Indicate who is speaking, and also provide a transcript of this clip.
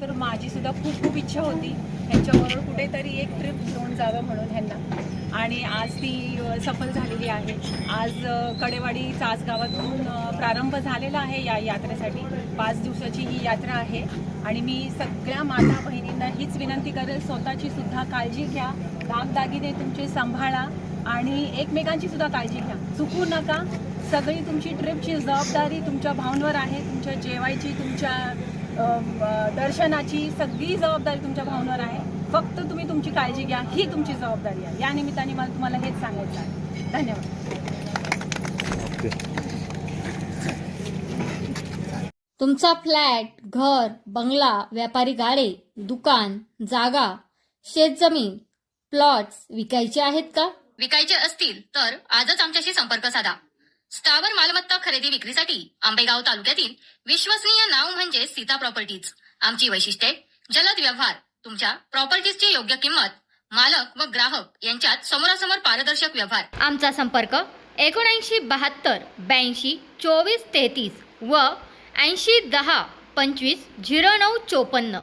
Speaker 1: तर माझी सुद्धा खूप इच्छा होती ह्यांच्याबरोबर कुठेतरी एक ट्रिप घेऊन जावं म्हणून ह्यांना, आणि आज ती सफल झालेली आहे. आज कडेवाडी चासगावातून प्रारंभ झालेला आहे या यात्रेसाठी. 5 दिवसाची ही यात्रा आहे आणि मी सगळ्या माता बहिणींना हीच विनंती करेल, स्वतःची सुद्धा काळजी घ्या, दागदागिने तुमचे सांभाळा आणि एकमेकांची सुद्धा काळजी घ्या. चुकू नका. सगळी तुमची ट्रिपची जबाबदारी तुमच्या भावांवर आहे. तुमच्या जेवायची, तुमच्या दर्शनाची सगळी जबाबदारी तुमच्या भावांवर आहे. फक्त तुम्ही तुमची काळजी घ्या, ही तुमची जबाबदारी आहे. या निमित्ताने मला तुम्हाला हेच सांगायचं आहे. धन्यवाद.
Speaker 2: तुमचा फ्लॅट, घर, बंगला, व्यापारी गाडे, दुकान, जागा, शेतजमीन, प्लॉट्स विकायचे आहेत का?
Speaker 3: विकायचे असतील तर आजच आमच्याशी संपर्क साधा. स्थावर मालमत्ता खरेदी विक्रीसाठी आंबेगाव तालुक्यातील विश्वसनीय नाव म्हणजे सीता प्रॉपर्टीज. आमची वैशिष्ट्ये: जलद व्यवहार, तुमच्या प्रॉपर्टीजची योग्य किंमत, मालक व ग्राहक यांच्यात समोरासमोर पारदर्शक व्यवहार.
Speaker 2: आमचा संपर्क 7972 82 24 33 व 80 10 25 09 54.